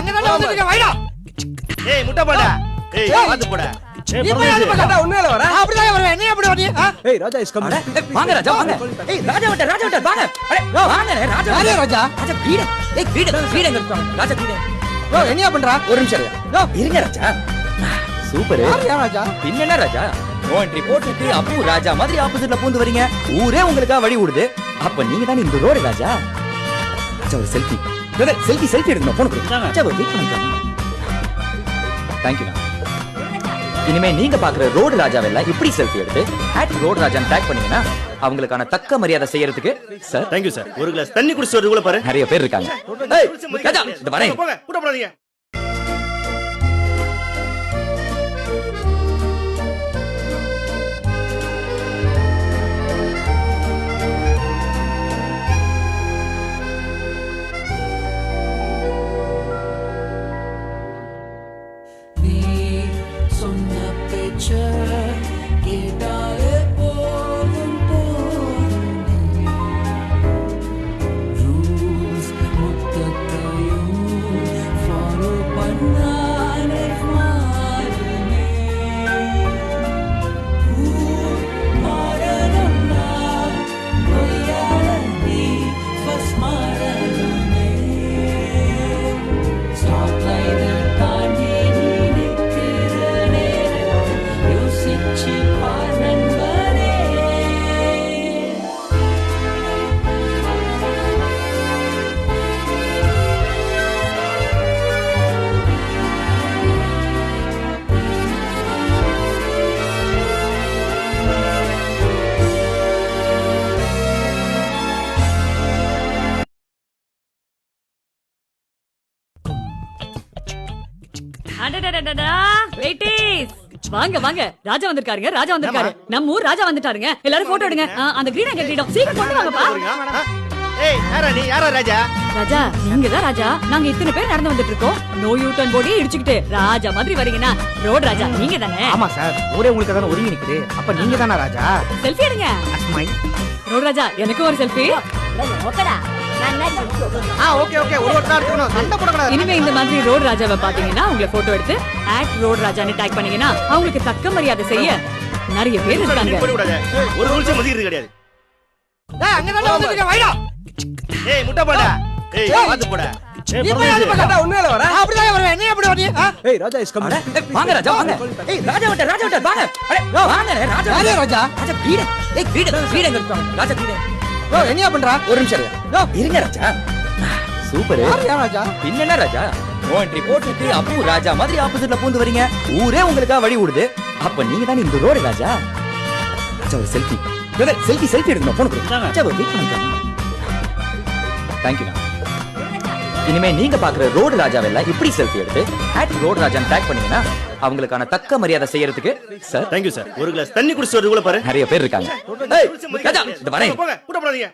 அங்கதான் வந்துட்டீங்க வைடா. ஏய் முட்டை போடா. ஏய் பாத்து போடா. நீ போய் அது பக்கத்துல உண்மையில வர. அப்படியே வருவேன். நீ எப்படி வரீங்க? ஏய் ராஜா இஸ் கமிங். வாங்க ராஜா வாங்க. ஏய் ராஜா விட்ட வாங்க. அடே வாங்க ராஜா. யாரே ராஜா? ராஜா வீடு. ஏய் வீடு எங்க இருக்காங்க? ராஜா வீடு. யோ என்னையா பண்றா? ஒரு நிமிஷம் இருங்க. இருங்க ராஜா. சூப்பர். யாரே ராஜா? பின்னென்ன ராஜா? நோ என்ட்ரி போட்டுட்டு அப்பு ராஜா மாதிரி ஆப்போசிட்ல பூந்து வரீங்க. ஊரே உங்களுக்கா வழி விடுது. அப்ப நீங்க தான் இந்த ரோடு ராஜா. ராஜா ஒரு செல்ஃபி. பிரதர் செல்ஃபி எடுக்கணும். போன் கொடுங்க. ராஜா வெயிட் பண்ணுங்க. Thank you. இனிமே நீங்க பாக்குற ரோடு ராஜாவெல்லாம் இப்படி செல்ஃபி எடுத்து ரோடு ராஜான்னு டேக் பண்ணீங்கன்னா அவங்களுக்கான தக்க மரியாதை செய்யறதுக்கு சார் தேங்க் யூ சார். ஒரு கிளாஸ் தண்ணி குடிச்சு வரதுக்குள்ள பாரு. நிறைய பேர் இருக்காங்க. ஏய் ராஜா இந்த வரேன். போங்க கூட்ட போடாதீங்க. வாங்க வாங்க ராஜா வந்திருக்காருங்க. ராஜா வந்திருக்காரு. நம்ம ஊர் ராஜா வந்துட்டாருங்க. எல்லாரும் போட்டோ எடுங்க. அந்த கிரீடம் கிரீடம் சீக்கிரம் கொண்டு வாங்கப்பா. ஏய் யாரா நீ? யாரா ராஜா? ராஜா நீங்க தான் ராஜா. நாங்க இத்தனை பேர் நடந்து வந்துட்டு இருக்கோம். நோ யூ டர்ன் போடி இடிச்சுக்கிட்டு ராஜா மாதிரி வரீங்கன்னா ரோட் ராஜா நீங்க தானே? ஆமா சார். ஊரே உங்களுக்கு தான ஒதுங்கி நிக்குது. அப்ப நீங்க தானா ராஜா? செல்ஃபி எடுங்க. அஸ்மை. ரோட் ராஜா எனக்கு ஒரு செல்ஃபி. Okay okay. ஒருத்தர் எடுக்கணும். சண்டை போடக்கூடாது. இனிமே இந்த மாதிரி ரோட் ராஜாவை பாத்தீங்கன்னா உங்களை போட்டோ எடுத்து ரோட் ராஜான்னு டேக் பண்ணீங்கன்னா அவங்களுக்கு தக்க மரியாதை செய்ய நிறைய பேர் இருக்காங்க. ஒரு ரூல்ஸ் மதிக்கிறது கிடையாது. டேய் அங்கதான் வந்துட்டீங்க வைடா. ஏய் முட்டை போடா. ஏய் பாத்து போடா. நீ போய் அது பக்கத்துல உண்மையில வர. அப்படியே வருவேன். நீ எப்படி வரீங்க? ஏய் ராஜா இஸ் கமிங். வாங்க ராஜா வாங்க. ஏய் ராஜா விட்ட வாங்க. அடே வாங்க ராஜா. யாரே ராஜா? ராஜா வீடு. வீடு எங்க இருக்காங்க? ராஜா வீடு. யோ என்னையா பண்றா? ஒரு நிமிஷம் இருங்க ராஜா. சூப்பர். யாரே ராஜா? பின்னென்ன ராஜா? நோ என்ட்ரி போட்டுட்டு அப்பு ராஜா மாதிரி ஆப்போசிட்ல பூந்து வரீங்க. ஊரே உங்களுக்கா வழி விடுது. அப்ப நீங்க தான் இந்த ரோடு ராஜா. ராஜா ஒரு செல்ஃபி. பிரதர் செல்ஃபி எடுக்கணும். போன் கொடுங்க. ராஜா வெயிட் பண்ணுங்க. Thank you. இனிமே நீங்க பாக்குற ரோடு ராஜாவெல்லாம் இப்படி செல்ஃபி எடுத்து ரோடு ராஜான்னு டேக் பண்ணீங்கன்னா அவங்களுக்கான தக்க மரியாதை செய்யறதுக்கு சார் தேங்க் யூ சார். ஒரு கிளாஸ் தண்ணி குடிச்சு வரதுக்குள்ள பாரு. நிறைய பேர் இருக்காங்க. ஏய் ராஜா இந்த வரேன். போங்க கூட்ட போடாதீங்க.